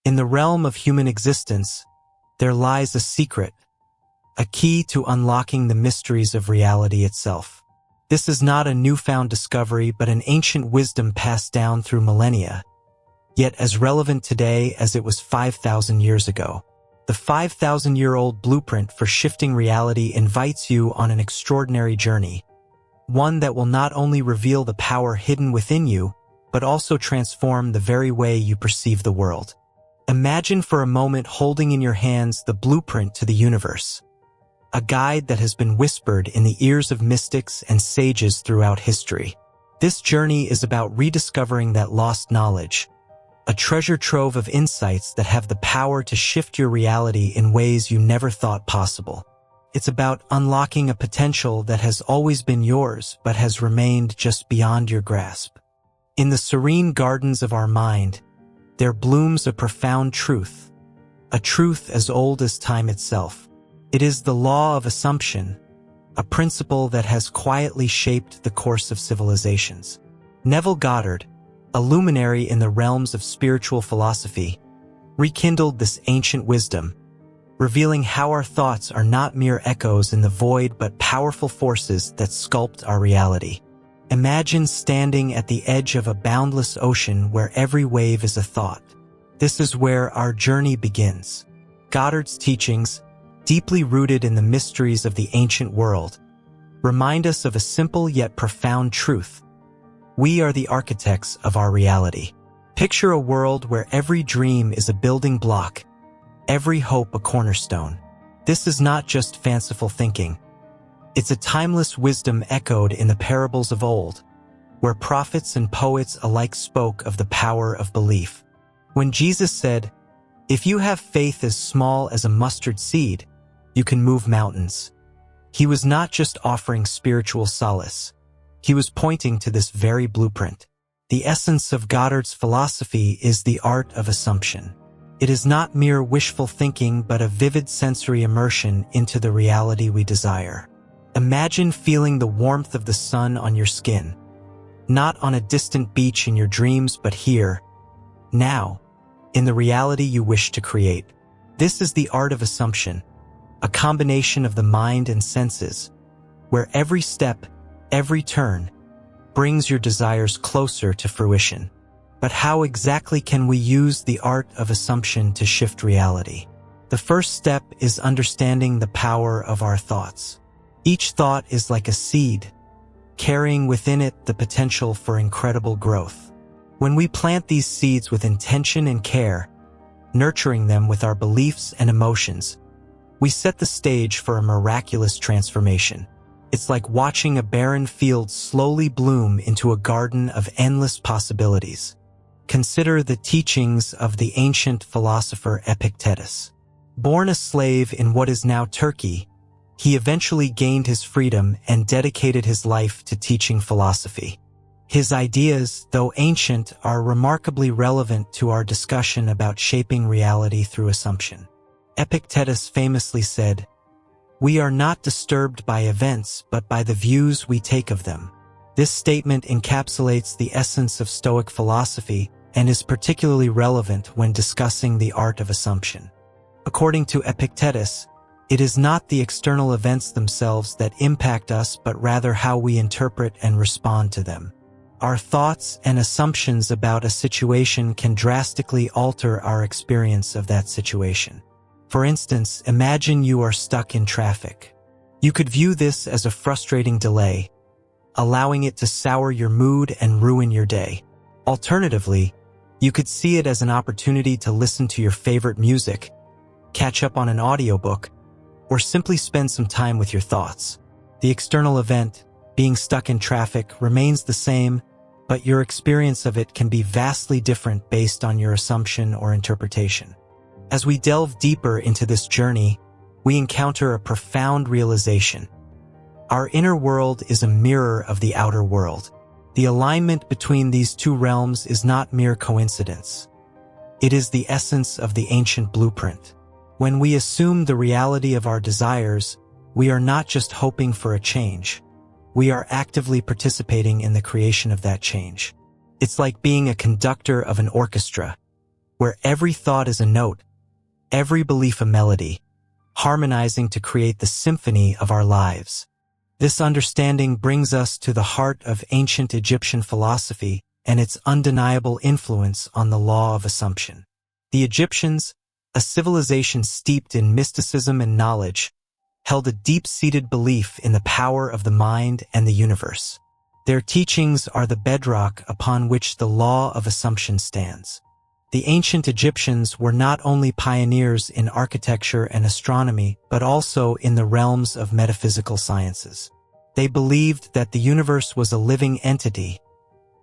In the realm of human existence, there lies a secret, a key to unlocking the mysteries of reality itself. This is not a newfound discovery, but an ancient wisdom passed down through millennia, yet as relevant today as it was 5,000 years ago. The 5,000-year-old blueprint for shifting reality invites you on an extraordinary journey, one that will not only reveal the power hidden within you, but also transform the very way you perceive the world. Imagine for a moment holding in your hands the blueprint to the universe, a guide that has been whispered in the ears of mystics and sages throughout history. This journey is about rediscovering that lost knowledge, a treasure trove of insights that have the power to shift your reality in ways you never thought possible. It's about unlocking a potential that has always been yours but has remained just beyond your grasp. In the serene gardens of our mind, there blooms a profound truth, a truth as old as time itself. It is the law of assumption, a principle that has quietly shaped the course of civilizations. Neville Goddard, a luminary in the realms of spiritual philosophy, rekindled this ancient wisdom, revealing how our thoughts are not mere echoes in the void but powerful forces that sculpt our reality. Imagine standing at the edge of a boundless ocean where every wave is a thought. This is where our journey begins. Goddard's teachings, deeply rooted in the mysteries of the ancient world, remind us of a simple yet profound truth. We are the architects of our reality. Picture a world where every dream is a building block, every hope a cornerstone. This is not just fanciful thinking. It's a timeless wisdom echoed in the parables of old, where prophets and poets alike spoke of the power of belief. When Jesus said, "If you have faith as small as a mustard seed, you can move mountains," he was not just offering spiritual solace. He was pointing to this very blueprint. The essence of Goddard's philosophy is the art of assumption. It is not mere wishful thinking but a vivid sensory immersion into the reality we desire. Imagine feeling the warmth of the sun on your skin, not on a distant beach in your dreams but here, now, in the reality you wish to create. This is the art of assumption, a combination of the mind and senses, where every step, every turn, brings your desires closer to fruition. But how exactly can we use the art of assumption to shift reality? The first step is understanding the power of our thoughts. Each thought is like a seed, carrying within it the potential for incredible growth. When we plant these seeds with intention and care, nurturing them with our beliefs and emotions, we set the stage for a miraculous transformation. It's like watching a barren field slowly bloom into a garden of endless possibilities. Consider the teachings of the ancient philosopher Epictetus. Born a slave in what is now Turkey, he eventually gained his freedom and dedicated his life to teaching philosophy. His ideas, though ancient, are remarkably relevant to our discussion about shaping reality through assumption. Epictetus famously said, "We are not disturbed by events, but by the views we take of them." This statement encapsulates the essence of Stoic philosophy and is particularly relevant when discussing the art of assumption. According to Epictetus, it is not the external events themselves that impact us, but rather how we interpret and respond to them. Our thoughts and assumptions about a situation can drastically alter our experience of that situation. For instance, imagine you are stuck in traffic. You could view this as a frustrating delay, allowing it to sour your mood and ruin your day. Alternatively, you could see it as an opportunity to listen to your favorite music, catch up on an audiobook, or simply spend some time with your thoughts. The external event, being stuck in traffic, remains the same, but your experience of it can be vastly different based on your assumption or interpretation. As we delve deeper into this journey, we encounter a profound realization. Our inner world is a mirror of the outer world. The alignment between these two realms is not mere coincidence. It is the essence of the ancient blueprint. When we assume the reality of our desires, we are not just hoping for a change. We are actively participating in the creation of that change. It's like being a conductor of an orchestra, where every thought is a note, every belief a melody, harmonizing to create the symphony of our lives. This understanding brings us to the heart of ancient Egyptian philosophy and its undeniable influence on the law of assumption. The Egyptians, a civilization steeped in mysticism and knowledge, held a deep-seated belief in the power of the mind and the universe. Their teachings are the bedrock upon which the law of assumption stands. The ancient Egyptians were not only pioneers in architecture and astronomy, but also in the realms of metaphysical sciences. They believed that the universe was a living entity,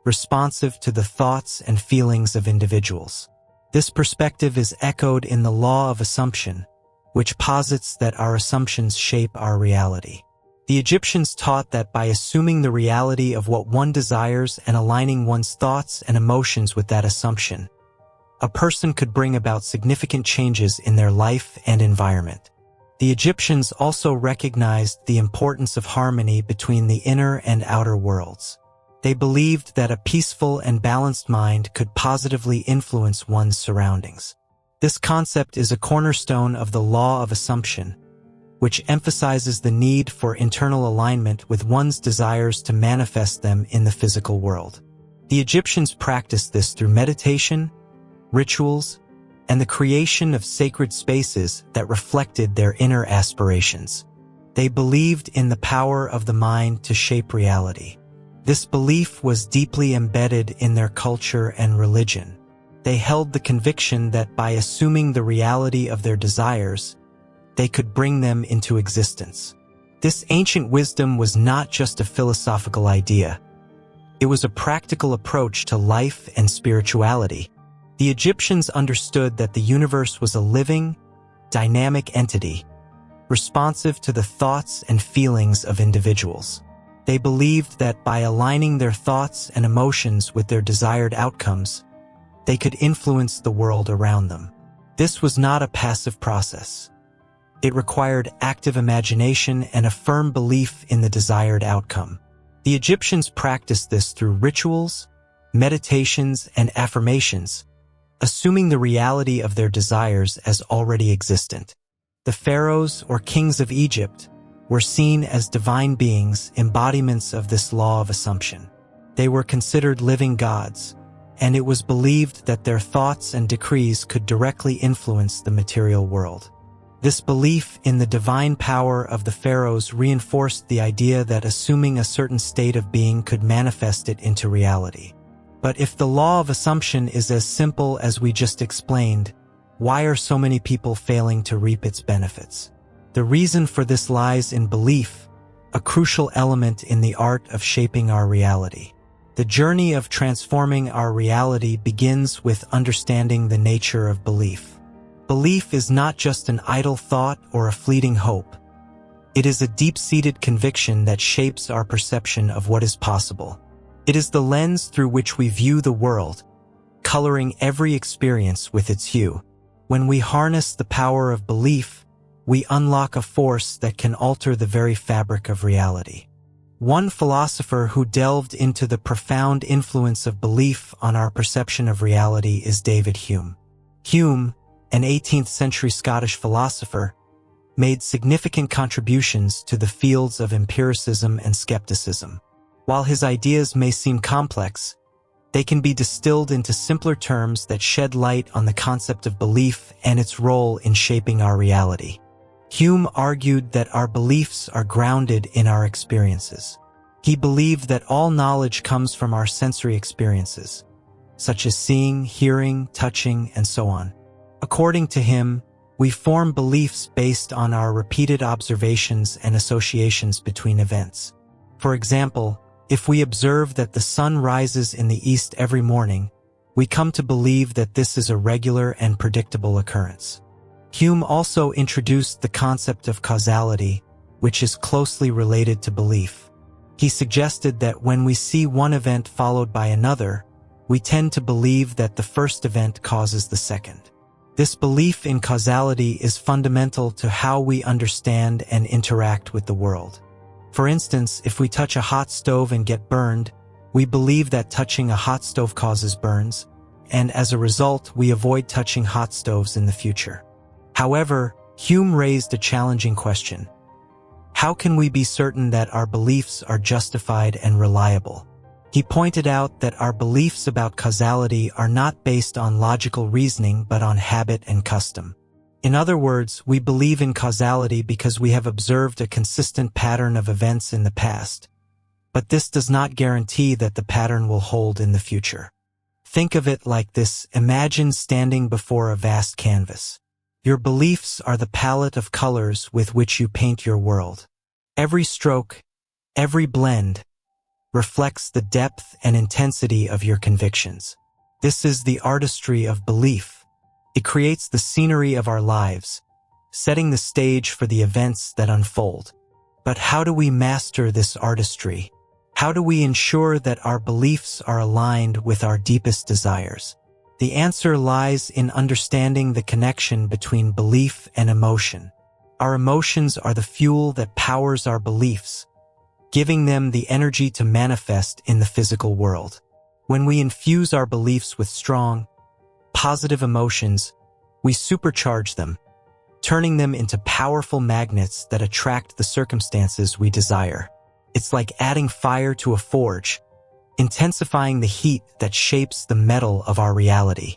responsive to the thoughts and feelings of individuals. This perspective is echoed in the law of assumption, which posits that our assumptions shape our reality. The Egyptians taught that by assuming the reality of what one desires and aligning one's thoughts and emotions with that assumption, a person could bring about significant changes in their life and environment. The Egyptians also recognized the importance of harmony between the inner and outer worlds. They believed that a peaceful and balanced mind could positively influence one's surroundings. This concept is a cornerstone of the law of assumption, which emphasizes the need for internal alignment with one's desires to manifest them in the physical world. The Egyptians practiced this through meditation, rituals, and the creation of sacred spaces that reflected their inner aspirations. They believed in the power of the mind to shape reality. This belief was deeply embedded in their culture and religion. They held the conviction that by assuming the reality of their desires, they could bring them into existence. This ancient wisdom was not just a philosophical idea. It was a practical approach to life and spirituality. The Egyptians understood that the universe was a living, dynamic entity, responsive to the thoughts and feelings of individuals. They believed that by aligning their thoughts and emotions with their desired outcomes, they could influence the world around them. This was not a passive process. It required active imagination and a firm belief in the desired outcome. The Egyptians practiced this through rituals, meditations, and affirmations, assuming the reality of their desires as already existent. The pharaohs or kings of Egypt were seen as divine beings, embodiments of this law of assumption. They were considered living gods, and it was believed that their thoughts and decrees could directly influence the material world. This belief in the divine power of the pharaohs reinforced the idea that assuming a certain state of being could manifest it into reality. But if the law of assumption is as simple as we just explained, why are so many people failing to reap its benefits? The reason for this lies in belief, a crucial element in the art of shaping our reality. The journey of transforming our reality begins with understanding the nature of belief. Belief is not just an idle thought or a fleeting hope. It is a deep-seated conviction that shapes our perception of what is possible. It is the lens through which we view the world, coloring every experience with its hue. When we harness the power of belief, we unlock a force that can alter the very fabric of reality. One philosopher who delved into the profound influence of belief on our perception of reality is David Hume. Hume, an 18th-century Scottish philosopher, made significant contributions to the fields of empiricism and skepticism. While his ideas may seem complex, they can be distilled into simpler terms that shed light on the concept of belief and its role in shaping our reality. Hume argued that our beliefs are grounded in our experiences. He believed that all knowledge comes from our sensory experiences, such as seeing, hearing, touching, and so on. According to him, we form beliefs based on our repeated observations and associations between events. For example, if we observe that the sun rises in the east every morning, we come to believe that this is a regular and predictable occurrence. Hume also introduced the concept of causality, which is closely related to belief. He suggested that when we see one event followed by another, we tend to believe that the first event causes the second. This belief in causality is fundamental to how we understand and interact with the world. For instance, if we touch a hot stove and get burned, we believe that touching a hot stove causes burns, and as a result, we avoid touching hot stoves in the future. However, Hume raised a challenging question. How can we be certain that our beliefs are justified and reliable? He pointed out that our beliefs about causality are not based on logical reasoning but on habit and custom. In other words, we believe in causality because we have observed a consistent pattern of events in the past. But this does not guarantee that the pattern will hold in the future. Think of it like this: imagine standing before a vast canvas. Your beliefs are the palette of colors with which you paint your world. Every stroke, every blend, reflects the depth and intensity of your convictions. This is the artistry of belief. It creates the scenery of our lives, setting the stage for the events that unfold. But how do we master this artistry? How do we ensure that our beliefs are aligned with our deepest desires? The answer lies in understanding the connection between belief and emotion. Our emotions are the fuel that powers our beliefs, giving them the energy to manifest in the physical world. When we infuse our beliefs with strong, positive emotions, we supercharge them, turning them into powerful magnets that attract the circumstances we desire. It's like adding fire to a forge, intensifying the heat that shapes the metal of our reality.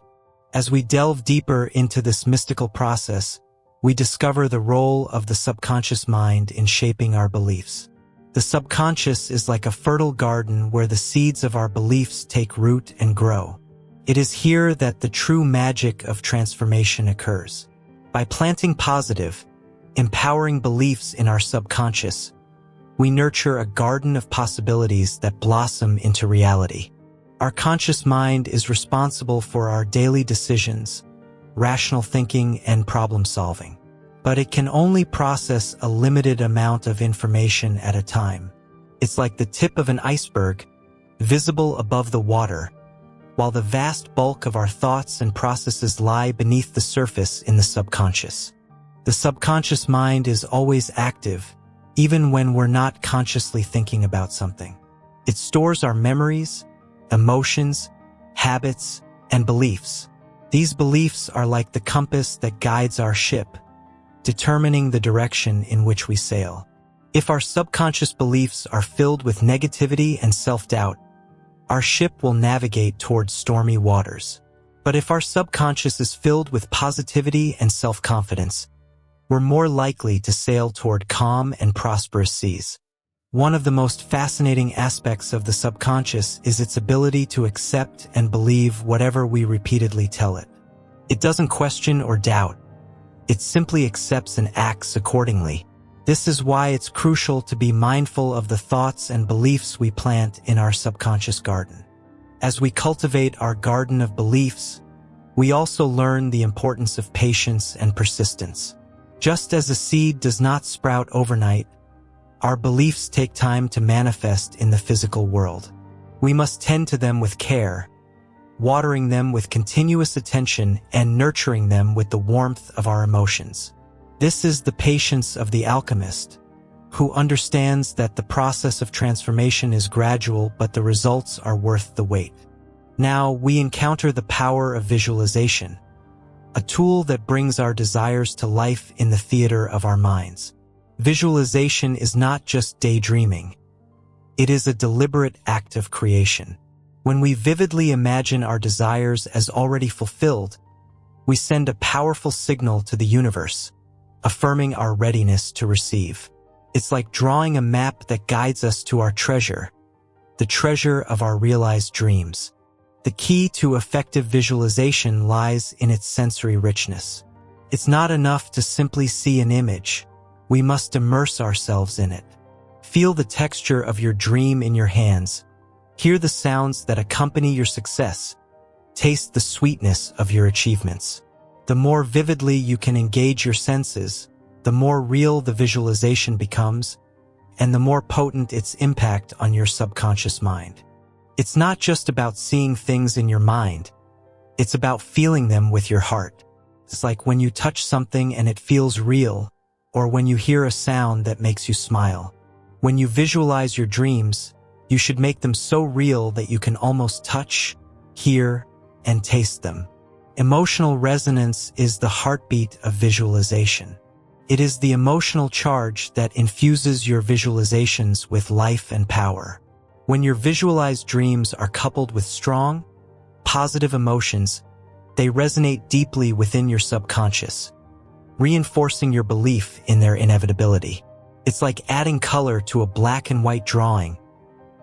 As we delve deeper into this mystical process, we discover the role of the subconscious mind in shaping our beliefs. The subconscious is like a fertile garden where the seeds of our beliefs take root and grow. It is here that the true magic of transformation occurs. By planting positive, empowering beliefs in our subconscious, we nurture a garden of possibilities that blossom into reality. Our conscious mind is responsible for our daily decisions, rational thinking, and problem solving. But it can only process a limited amount of information at a time. It's like the tip of an iceberg, visible above the water, while the vast bulk of our thoughts and processes lie beneath the surface in the subconscious. The subconscious mind is always active, even when we're not consciously thinking about something. It stores our memories, emotions, habits, and beliefs. These beliefs are like the compass that guides our ship, determining the direction in which we sail. If our subconscious beliefs are filled with negativity and self-doubt, our ship will navigate towards stormy waters. But if our subconscious is filled with positivity and self-confidence, we're more likely to sail toward calm and prosperous seas. One of the most fascinating aspects of the subconscious is its ability to accept and believe whatever we repeatedly tell it. It doesn't question or doubt. It simply accepts and acts accordingly. This is why it's crucial to be mindful of the thoughts and beliefs we plant in our subconscious garden. As we cultivate our garden of beliefs, we also learn the importance of patience and persistence. Just as a seed does not sprout overnight, our beliefs take time to manifest in the physical world. We must tend to them with care, watering them with continuous attention and nurturing them with the warmth of our emotions. This is the patience of the alchemist, who understands that the process of transformation is gradual but the results are worth the wait. Now we encounter the power of visualization, a tool that brings our desires to life in the theater of our minds. Visualization is not just daydreaming. It is a deliberate act of creation. When we vividly imagine our desires as already fulfilled, we send a powerful signal to the universe, affirming our readiness to receive. It's like drawing a map that guides us to our treasure, the treasure of our realized dreams. The key to effective visualization lies in its sensory richness. It's not enough to simply see an image. We must immerse ourselves in it. Feel the texture of your dream in your hands. Hear the sounds that accompany your success. Taste the sweetness of your achievements. The more vividly you can engage your senses, the more real the visualization becomes, and the more potent its impact on your subconscious mind. It's not just about seeing things in your mind. It's about feeling them with your heart. It's like when you touch something and it feels real, or when you hear a sound that makes you smile. When you visualize your dreams, you should make them so real that you can almost touch, hear, and taste them. Emotional resonance is the heartbeat of visualization. It is the emotional charge that infuses your visualizations with life and power. When your visualized dreams are coupled with strong, positive emotions, they resonate deeply within your subconscious, reinforcing your belief in their inevitability. It's like adding color to a black and white drawing,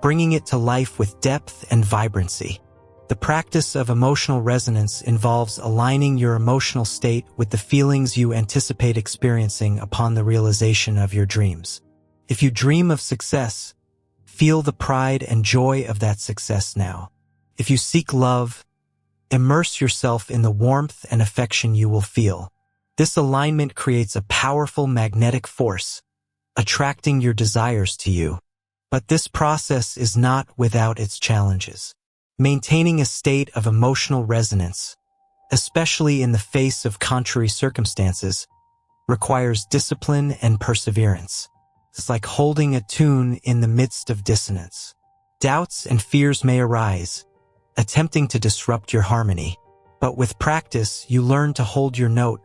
bringing it to life with depth and vibrancy. The practice of emotional resonance involves aligning your emotional state with the feelings you anticipate experiencing upon the realization of your dreams. If you dream of success, feel the pride and joy of that success now. If you seek love, immerse yourself in the warmth and affection you will feel. This alignment creates a powerful magnetic force, attracting your desires to you. But this process is not without its challenges. Maintaining a state of emotional resonance, especially in the face of contrary circumstances, requires discipline and perseverance. It's like holding a tune in the midst of dissonance. Doubts and fears may arise, attempting to disrupt your harmony. But with practice, you learn to hold your note,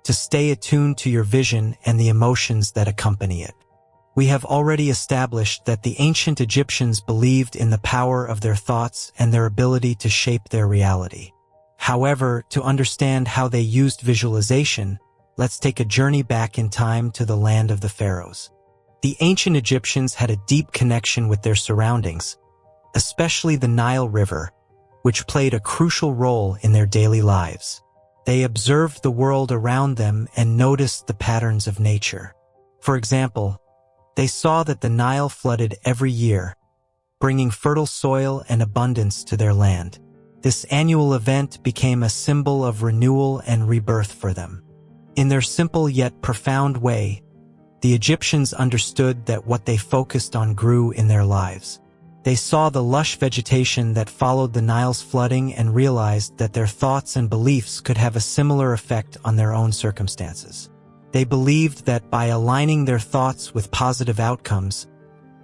to stay attuned to your vision and the emotions that accompany it. We have already established that the ancient Egyptians believed in the power of their thoughts and their ability to shape their reality. However, to understand how they used visualization, let's take a journey back in time to the land of the pharaohs. The ancient Egyptians had a deep connection with their surroundings, especially the Nile River, which played a crucial role in their daily lives. They observed the world around them and noticed the patterns of nature. For example, they saw that the Nile flooded every year, bringing fertile soil and abundance to their land. This annual event became a symbol of renewal and rebirth for them. In their simple yet profound way, the Egyptians understood that what they focused on grew in their lives. They saw the lush vegetation that followed the Nile's flooding and realized that their thoughts and beliefs could have a similar effect on their own circumstances. They believed that by aligning their thoughts with positive outcomes,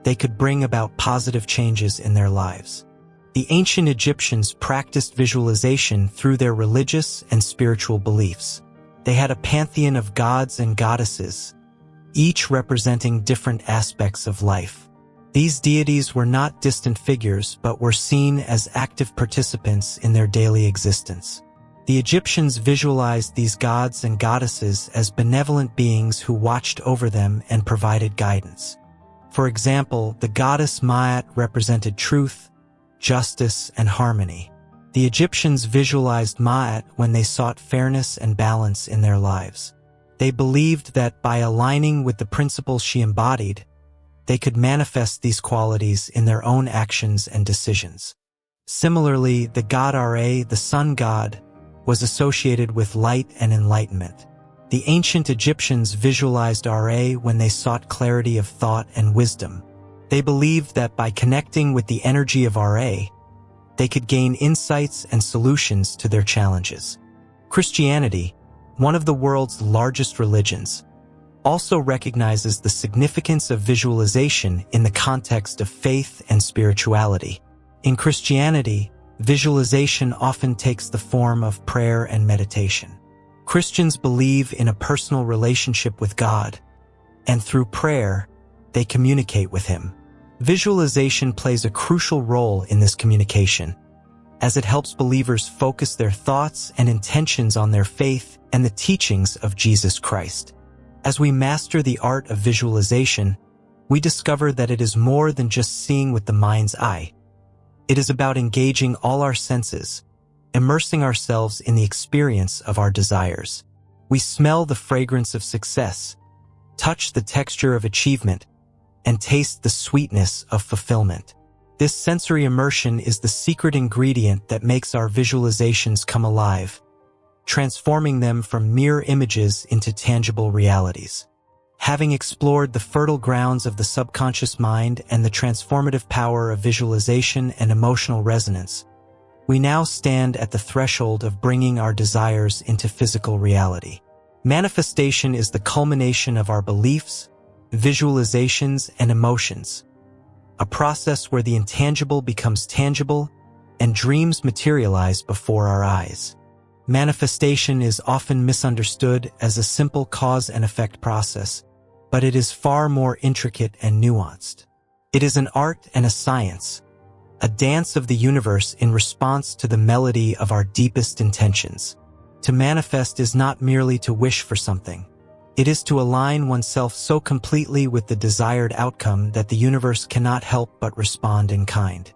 they could bring about positive changes in their lives. The ancient Egyptians practiced visualization through their religious and spiritual beliefs. They had a pantheon of gods and goddesses, each representing different aspects of life. These deities were not distant figures, but were seen as active participants in their daily existence. The Egyptians visualized these gods and goddesses as benevolent beings who watched over them and provided guidance. For example, the goddess Ma'at represented truth, justice, and harmony. The Egyptians visualized Ma'at when they sought fairness and balance in their lives. They believed that by aligning with the principles she embodied, they could manifest these qualities in their own actions and decisions. Similarly, the god Ra, the sun god, was associated with light and enlightenment. The ancient Egyptians visualized Ra when they sought clarity of thought and wisdom. They believed that by connecting with the energy of Ra, they could gain insights and solutions to their challenges. Christianity, one of the world's largest religions, also recognizes the significance of visualization in the context of faith and spirituality. In Christianity, visualization often takes the form of prayer and meditation. Christians believe in a personal relationship with God, and through prayer, they communicate with Him. Visualization plays a crucial role in this communication, as it helps believers focus their thoughts and intentions on their faith and the teachings of Jesus Christ. As we master the art of visualization, we discover that it is more than just seeing with the mind's eye. It is about engaging all our senses, immersing ourselves in the experience of our desires. We smell the fragrance of success, touch the texture of achievement, and taste the sweetness of fulfillment. This sensory immersion is the secret ingredient that makes our visualizations come alive, transforming them from mere images into tangible realities. Having explored the fertile grounds of the subconscious mind and the transformative power of visualization and emotional resonance, we now stand at the threshold of bringing our desires into physical reality. Manifestation is the culmination of our beliefs, visualizations, and emotions, a process where the intangible becomes tangible and dreams materialize before our eyes. Manifestation is often misunderstood as a simple cause and effect process, but it is far more intricate and nuanced. It is an art and a science, a dance of the universe in response to the melody of our deepest intentions. To manifest is not merely to wish for something. It is to align oneself so completely with the desired outcome that the universe cannot help but respond in kind.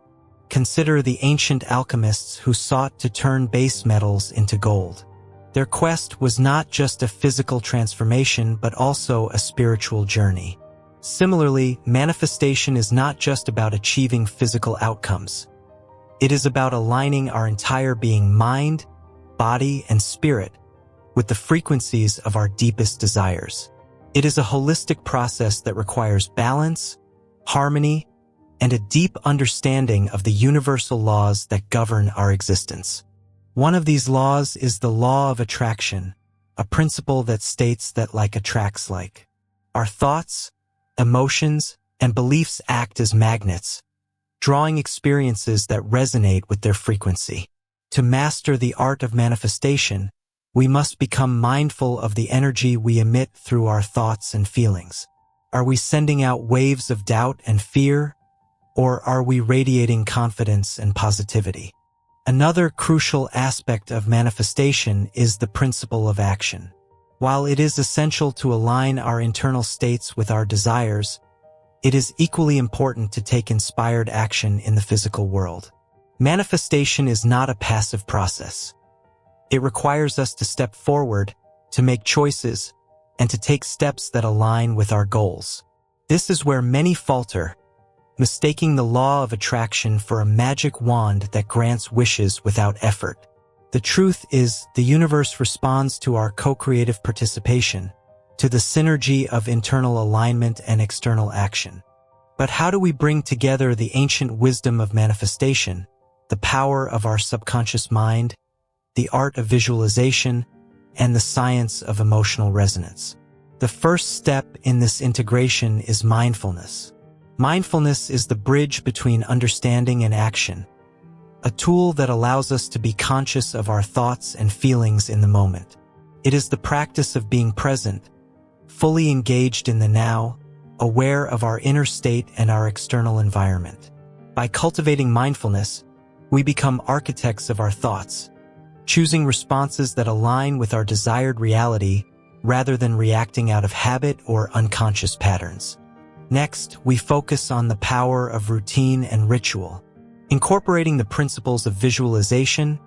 Consider the ancient alchemists who sought to turn base metals into gold. Their quest was not just a physical transformation but also a spiritual journey. Similarly, manifestation is not just about achieving physical outcomes. It is about aligning our entire being, mind, body, and spirit with the frequencies of our deepest desires. It is a holistic process that requires balance, harmony, and a deep understanding of the universal laws that govern our existence. One of these laws is the law of attraction, a principle that states that like attracts like. Our thoughts, emotions, and beliefs act as magnets, drawing experiences that resonate with their frequency. To master the art of manifestation, we must become mindful of the energy we emit through our thoughts and feelings. Are we sending out waves of doubt and fear, or are we radiating confidence and positivity? Another crucial aspect of manifestation is the principle of action. While it is essential to align our internal states with our desires, it is equally important to take inspired action in the physical world. Manifestation is not a passive process. It requires us to step forward, to make choices, and to take steps that align with our goals. This is where many falter, mistaking the law of attraction for a magic wand that grants wishes without effort. The truth is, the universe responds to our co-creative participation, to the synergy of internal alignment and external action. But how do we bring together the ancient wisdom of manifestation, the power of our subconscious mind, the art of visualization, and the science of emotional resonance? The first step in this integration is mindfulness. Mindfulness is the bridge between understanding and action, a tool that allows us to be conscious of our thoughts and feelings in the moment. It is the practice of being present, fully engaged in the now, aware of our inner state and our external environment. By cultivating mindfulness, we become architects of our thoughts, choosing responses that align with our desired reality rather than reacting out of habit or unconscious patterns. Next, we focus on the power of routine and ritual. Incorporating the principles of visualization,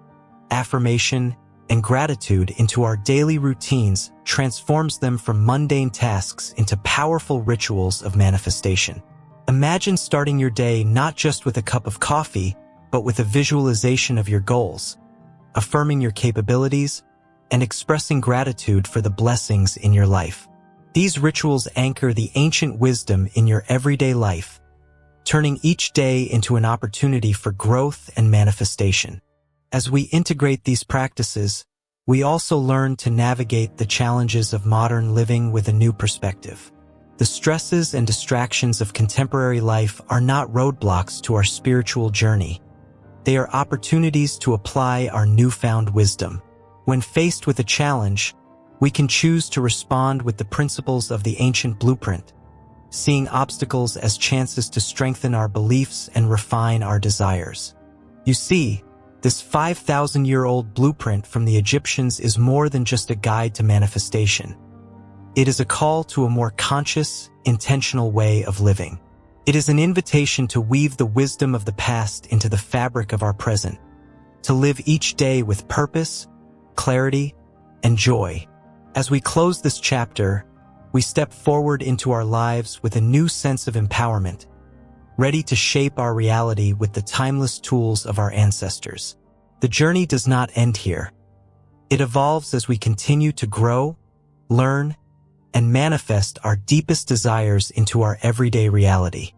affirmation, and gratitude into our daily routines transforms them from mundane tasks into powerful rituals of manifestation. Imagine starting your day not just with a cup of coffee, but with a visualization of your goals, affirming your capabilities, and expressing gratitude for the blessings in your life. These rituals anchor the ancient wisdom in your everyday life, turning each day into an opportunity for growth and manifestation. As we integrate these practices, we also learn to navigate the challenges of modern living with a new perspective. The stresses and distractions of contemporary life are not roadblocks to our spiritual journey. They are opportunities to apply our newfound wisdom. When faced with a challenge, we can choose to respond with the principles of the ancient blueprint, seeing obstacles as chances to strengthen our beliefs and refine our desires. You see, this 5,000-year-old blueprint from the Egyptians is more than just a guide to manifestation. It is a call to a more conscious, intentional way of living. It is an invitation to weave the wisdom of the past into the fabric of our present, to live each day with purpose, clarity, and joy. As we close this chapter, we step forward into our lives with a new sense of empowerment, ready to shape our reality with the timeless tools of our ancestors. The journey does not end here. It evolves as we continue to grow, learn, and manifest our deepest desires into our everyday reality.